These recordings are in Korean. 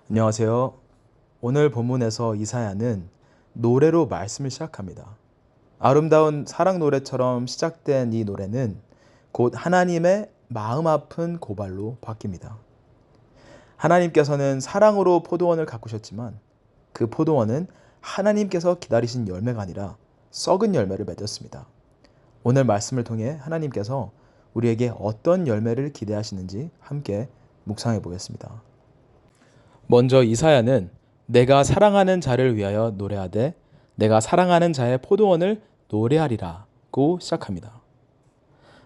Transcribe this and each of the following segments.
안녕하세요. 오늘 본문에서 이사야는 노래로 말씀을 시작합니다. 아름다운 사랑 노래처럼 시작된 이 노래는 곧 하나님의 마음 아픈 고발로 바뀝니다. 하나님께서는 사랑으로 포도원을 가꾸셨지만 그 포도원은 하나님께서 기다리신 열매가 아니라 썩은 열매를 맺었습니다. 오늘 말씀을 통해 하나님께서 우리에게 어떤 열매를 기대하시는지 함께 묵상해 보겠습니다. 먼저 이사야는 내가 사랑하는 자를 위하여 노래하되 내가 사랑하는 자의 포도원을 노래하리라고 시작합니다.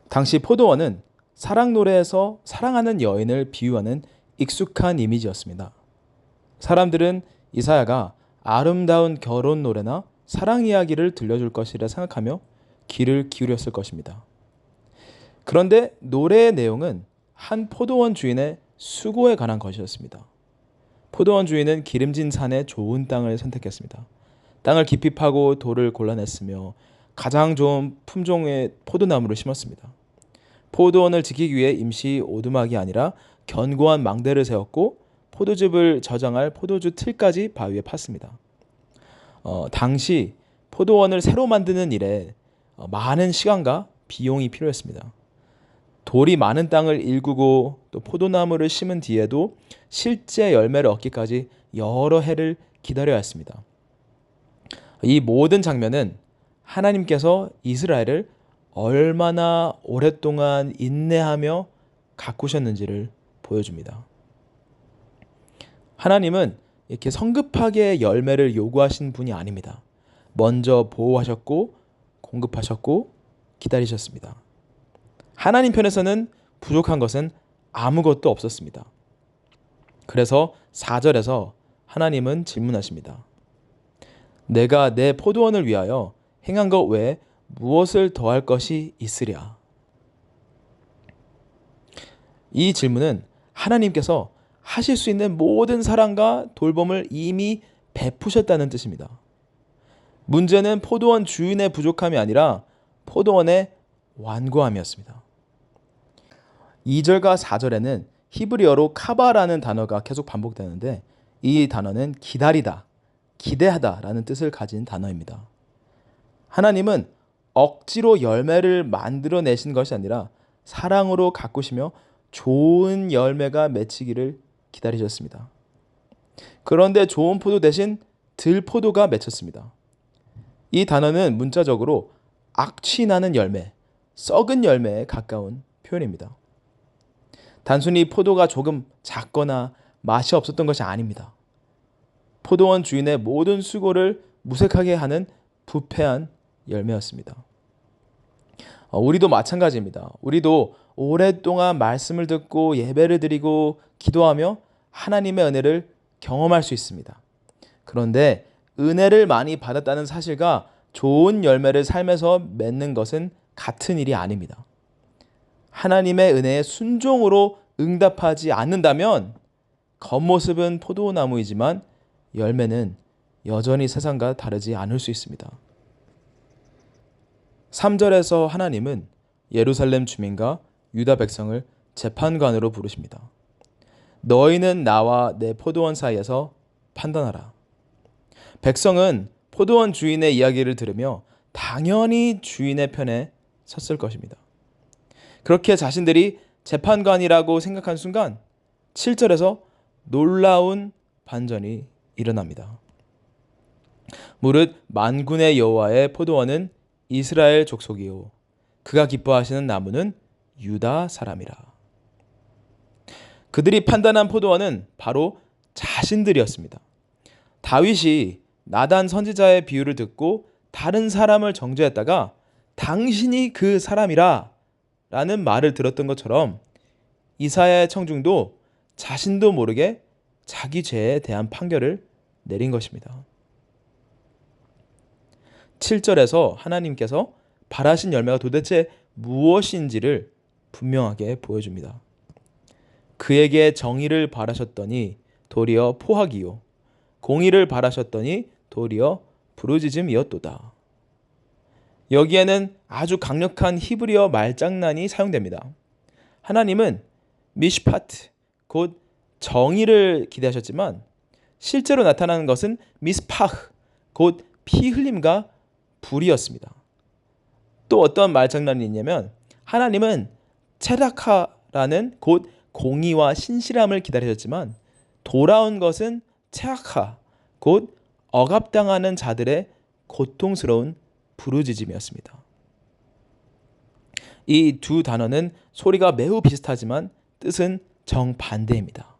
당시 포도원은 사랑 노래에서 사랑하는 여인을 비유하는 익숙한 이미지였습니다. 사람들은 이사야가 아름다운 결혼 노래나 사랑 이야기를 들려줄 것이라 생각하며 귀를 기울였을 것입니다. 그런데 노래의 내용은 한 포도원 주인의 수고에 관한 것이었습니다. 포도원 주인은 기름진 산의 좋은 땅을 선택했습니다. 땅을 깊이 파고 돌을 골라냈으며 가장 좋은 품종의 포도나무를 심었습니다. 포도원을 지키기 위해 임시 오두막이 아니라 견고한 망대를 세웠고 포도즙을 저장할 포도주 틀까지 바위에 팠습니다. 당시 포도원을 새로 만드는 일에 많은 시간과 비용이 필요했습니다. 돌이 많은 땅을 일구고 또 포도나무를 심은 뒤에도 실제 열매를 얻기까지 여러 해를 기다려야 했습니다. 이 모든 장면은 하나님께서 이스라엘을 얼마나 오랫동안 인내하며 가꾸셨는지를 보여줍니다. 하나님은 이렇게 성급하게 열매를 요구하신 분이 아닙니다. 먼저 보호하셨고 공급하셨고 기다리셨습니다. 하나님 편에서는 부족한 것은 아무것도 없었습니다. 그래서 4절에서 하나님은 질문하십니다. 내가 내 포도원을 위하여 행한 것 외에 무엇을 더할 것이 있으랴? 이 질문은 하나님께서 하실 수 있는 모든 사랑과 돌봄을 이미 베푸셨다는 뜻입니다. 문제는 포도원 주인의 부족함이 아니라 포도원의 완고함이었습니다. 2절과 4절에는 히브리어로 카바라는 단어가 계속 반복되는데 이 단어는 기다리다, 기대하다 라는 뜻을 가진 단어입니다. 하나님은 억지로 열매를 만들어내신 것이 아니라 사랑으로 가꾸시며 좋은 열매가 맺히기를 기다리셨습니다. 그런데 좋은 포도 대신 들포도가 맺혔습니다. 이 단어는 문자적으로 악취 나는 열매, 썩은 열매에 가까운 표현입니다. 단순히 포도가 조금 작거나 맛이 없었던 것이 아닙니다. 포도원 주인의 모든 수고를 무색하게 하는 부패한 열매였습니다. 우리도 마찬가지입니다. 우리도 오랫동안 말씀을 듣고 예배를 드리고 기도하며 하나님의 은혜를 경험할 수 있습니다. 그런데 은혜를 많이 받았다는 사실과 좋은 열매를 삶에서 맺는 것은 같은 일이 아닙니다. 하나님의 은혜에 순종으로 응답하지 않는다면 겉모습은 포도나무이지만 열매는 여전히 세상과 다르지 않을 수 있습니다. 3절에서 하나님은 예루살렘 주민과 유다 백성을 재판관으로 부르십니다. 너희는 나와 내 포도원 사이에서 판단하라. 백성은 포도원 주인의 이야기를 들으며 당연히 주인의 편에 섰을 것입니다. 그렇게 자신들이 재판관이라고 생각한 순간 7절에서 놀라운 반전이 일어납니다. 무릇 만군의 여호와의 포도원은 이스라엘 족속이요 그가 기뻐하시는 나무는 유다 사람이라. 그들이 판단한 포도원은 바로 자신들이었습니다. 다윗이 나단 선지자의 비유를 듣고 다른 사람을 정죄했다가 당신이 그 사람이라 라는 말을 들었던 것처럼 이사야의 청중도 자신도 모르게 자기 죄에 대한 판결을 내린 것입니다. 7절에서 하나님께서 바라신 열매가 도대체 무엇인지를 분명하게 보여줍니다. 그에게 정의를 바라셨더니 도리어 포악이요 공의를 바라셨더니 도리어 부르짖음이었도다. 여기에는 아주 강력한 히브리어 말장난이 사용됩니다. 하나님은 미시파트, 곧 정의를 기대하셨지만 실제로 나타나는 것은 미스파흐, 곧 피 흘림과 불이었습니다. 또 어떤 말장난이 있냐면 하나님은 체라카라는 곧 공의와 신실함을 기다리셨지만 돌아온 것은 체아카, 곧 억압당하는 자들의 고통스러운 부르짖음이었습니다. 이 두 단어는 소리가 매우 비슷하지만 뜻은 정반대입니다.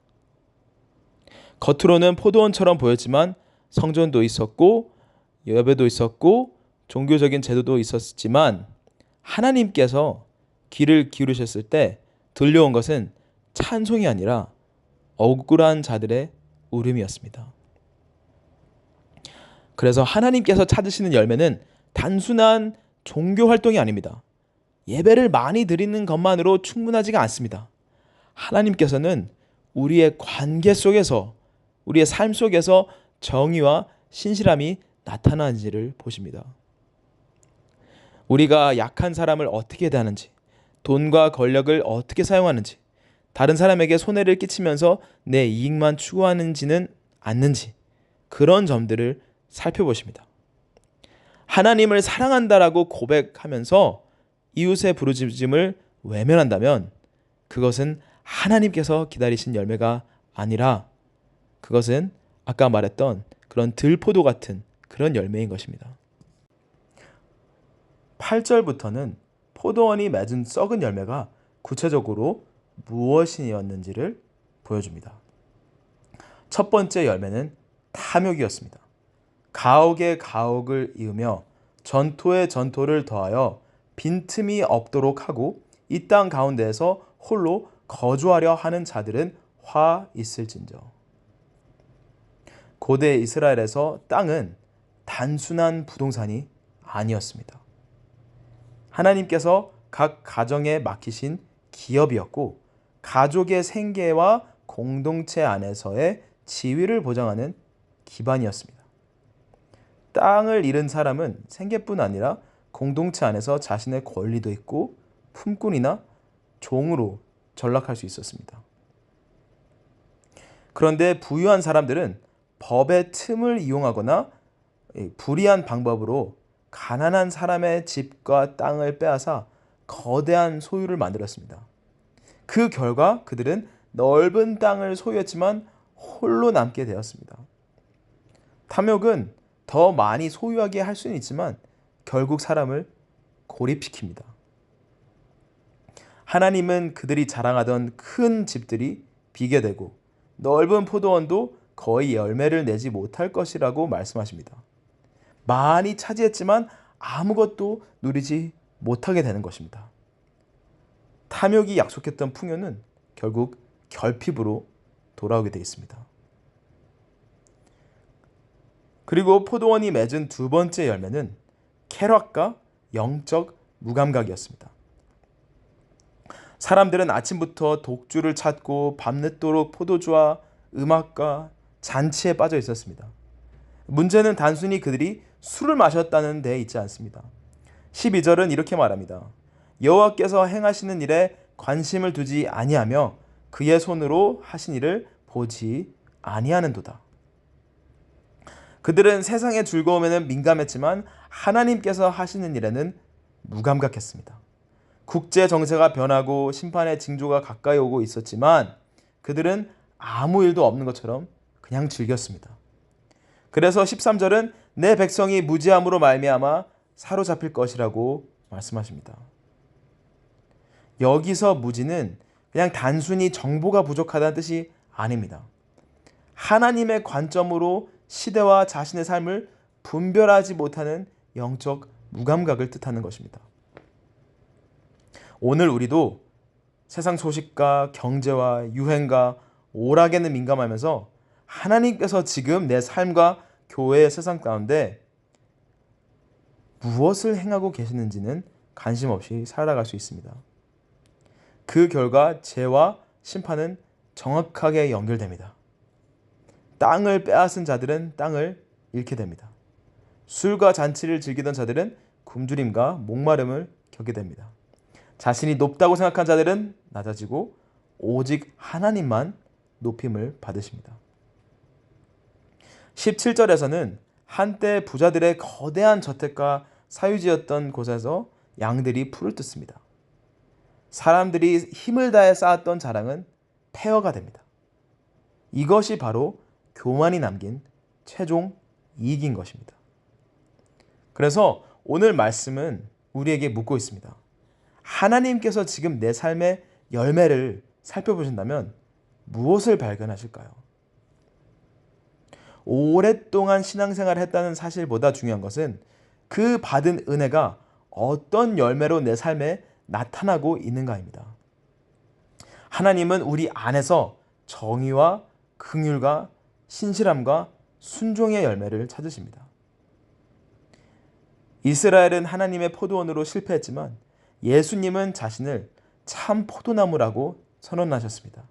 겉으로는 포도원처럼 보였지만 성전도 있었고 예배도 있었고 종교적인 제도도 있었지만 하나님께서 귀를 기울이셨을 때 들려온 것은 찬송이 아니라 억울한 자들의 울음이었습니다. 그래서 하나님께서 찾으시는 열매는 단순한 종교 활동이 아닙니다. 예배를 많이 드리는 것만으로 충분하지가 않습니다. 하나님께서는 우리의 관계 속에서, 우리의 삶 속에서 정의와 신실함이 나타나는지를 보십니다. 우리가 약한 사람을 어떻게 대하는지, 돈과 권력을 어떻게 사용하는지, 다른 사람에게 손해를 끼치면서 내 이익만 추구하는지는 않는지, 그런 점들을 살펴보십니다. 하나님을 사랑한다라고 고백하면서 이웃의 부르짖음을 외면한다면 그것은 하나님께서 기다리신 열매가 아니라 그것은 아까 말했던 그런 들포도 같은 그런 열매인 것입니다. 8절부터는 포도원이 맺은 썩은 열매가 구체적으로 무엇이었는지를 보여줍니다. 첫 번째 열매는 탐욕이었습니다. 가옥에 가옥을 이으며 전토에 전토를 더하여 빈틈이 없도록 하고 이 땅 가운데에서 홀로 거주하려 하는 자들은 화 있을진저. 고대 이스라엘에서 땅은 단순한 부동산이 아니었습니다. 하나님께서 각 가정에 맡기신 기업이었고 가족의 생계와 공동체 안에서의 지위를 보장하는 기반이었습니다. 땅을 잃은 사람은 생계뿐 아니라 공동체 안에서 자신의 권리도 있고 품꾼이나 종으로 전락할 수 있었습니다. 그런데 부유한 사람들은 법의 틈을 이용하거나 불의한 방법으로 가난한 사람의 집과 땅을 빼앗아 거대한 소유를 만들었습니다. 그 결과 그들은 넓은 땅을 소유했지만 홀로 남게 되었습니다. 탐욕은 더 많이 소유하게 할 수는 있지만 결국 사람을 고립시킵니다. 하나님은 그들이 자랑하던 큰 집들이 비게 되고 넓은 포도원도 거의 열매를 내지 못할 것이라고 말씀하십니다. 많이 차지했지만 아무것도 누리지 못하게 되는 것입니다. 탐욕이 약속했던 풍요는 결국 결핍으로 돌아오게 되어 있습니다. 그리고 포도원이 맺은 두 번째 열매는 쾌락과 영적 무감각이었습니다. 사람들은 아침부터 독주를 찾고 밤늦도록 포도주와 음악과 잔치에 빠져 있었습니다. 문제는 단순히 그들이 술을 마셨다는 데 있지 않습니다. 12절은 이렇게 말합니다. 여호와께서 행하시는 일에 관심을 두지 아니하며 그의 손으로 하신 일을 보지 아니하는도다. 그들은 세상의 즐거움에는 민감했지만 하나님께서 하시는 일에는 무감각했습니다. 국제 정세가 변하고 심판의 징조가 가까이 오고 있었지만 그들은 아무 일도 없는 것처럼 그냥 즐겼습니다. 그래서 13절은 내 백성이 무지함으로 말미암아 사로잡힐 것이라고 말씀하십니다. 여기서 무지는 그냥 단순히 정보가 부족하다는 뜻이 아닙니다. 하나님의 관점으로 시대와 자신의 삶을 분별하지 못하는 영적 무감각을 뜻하는 것입니다. 오늘 우리도 세상 소식과 경제와 유행과 오락에는 민감하면서 하나님께서 지금 내 삶과 교회의 세상 가운데 무엇을 행하고 계시는지는 관심 없이 살아갈 수 있습니다. 그 결과 죄와 심판은 정확하게 연결됩니다. 땅을 빼앗은 자들은 땅을 잃게 됩니다. 술과 잔치를 즐기던 자들은 굶주림과 목마름을 겪게 됩니다. 자신이 높다고 생각한 자들은 낮아지고 오직 하나님만 높임을 받으십니다. 17절에서는 한때 부자들의 거대한 저택과 사유지였던 곳에서 양들이 풀을 뜯습니다. 사람들이 힘을 다해 쌓았던 자랑은 폐허가 됩니다. 이것이 바로 교만이 남긴 최종 이익인 것입니다. 그래서 오늘 말씀은 우리에게 묻고 있습니다. 하나님께서 지금 내 삶의 열매를 살펴보신다면 무엇을 발견하실까요? 오랫동안 신앙생활을 했다는 사실보다 중요한 것은 그 받은 은혜가 어떤 열매로 내 삶에 나타나고 있는가입니다. 하나님은 우리 안에서 정의와 긍휼과 신실함과 순종의 열매를 찾으십니다. 이스라엘은 하나님의 포도원으로 실패했지만 예수님은 자신을 참 포도나무라고 선언하셨습니다.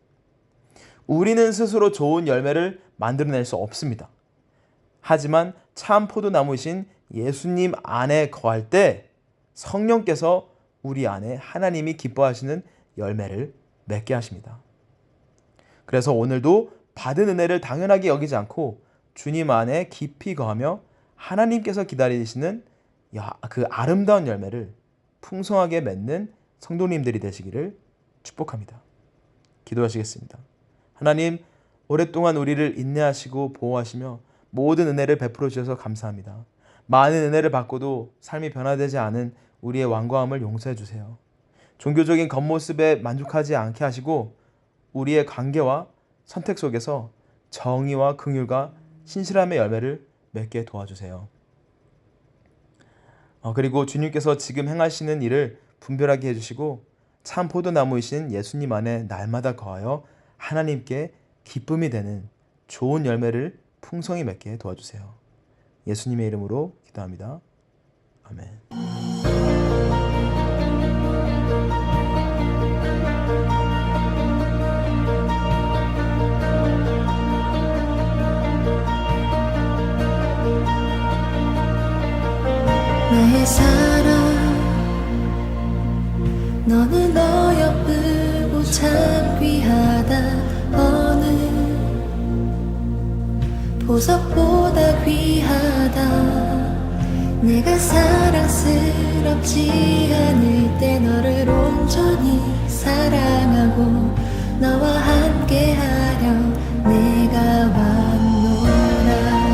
우리는 스스로 좋은 열매를 만들어낼 수 없습니다. 하지만 참 포도나무이신 예수님 안에 거할 때 성령께서 우리 안에 하나님이 기뻐하시는 열매를 맺게 하십니다. 그래서 오늘도 받은 은혜를 당연하게 여기지 않고 주님 안에 깊이 거하며 하나님께서 기다리시는 그 아름다운 열매를 풍성하게 맺는 성도님들이 되시기를 축복합니다. 기도하시겠습니다. 하나님, 오랫동안 우리를 인내하시고 보호하시며 모든 은혜를 베풀어 주셔서 감사합니다. 많은 은혜를 받고도 삶이 변화되지 않은 우리의 완고함을 용서해 주세요. 종교적인 겉모습에 만족하지 않게 하시고 우리의 관계와 선택 속에서 정의와 긍휼과 신실함의 열매를 맺게 도와주세요. 그리고 주님께서 지금 행하시는 일을 분별하게 해주시고 참 포도나무이신 예수님 안에 날마다 거하여 하나님께 기쁨이 되는 좋은 열매를 풍성히 맺게 도와주세요. 예수님의 이름으로 기도합니다. 아멘. 나의 사랑 너는 어여쁘고 참 귀하다 어느 보석보다 귀하다 내가 사랑스럽지 않을 때 너를 온전히 사랑하고 너와 함께하려 내가 왔노라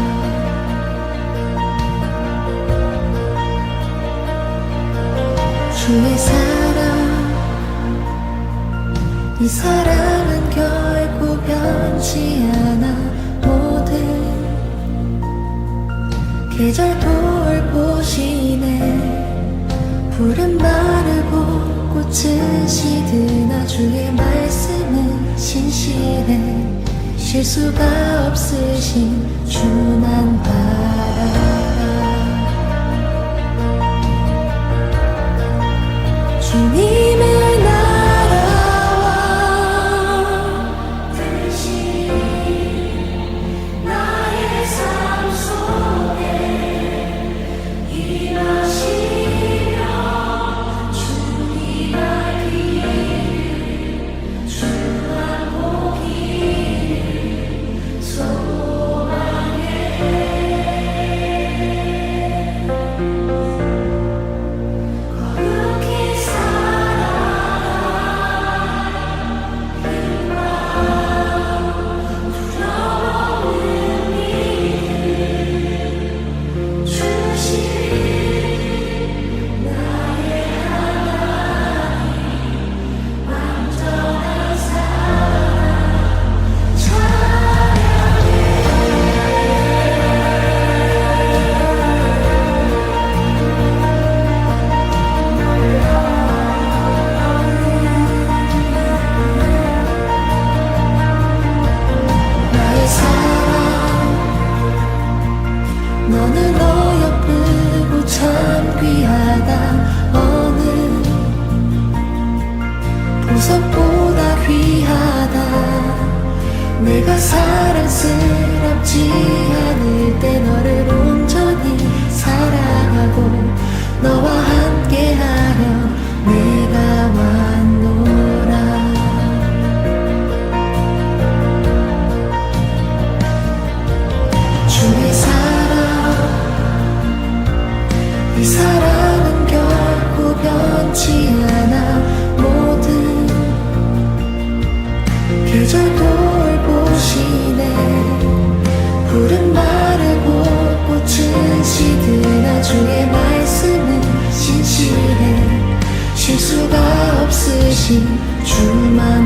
주의 사랑 이 사랑은 결코 변치 않아 모든 계절 돌보시네 푸른 마르고 꽃은 시드나 주의 말씀은 신실해 실수가 없으신 주만 바라라 주님의 나라와 뜻이 나의 삶 속에 임하시며 주님 알기를 주만 보기를 소망해 거룩히 살 없으신 주만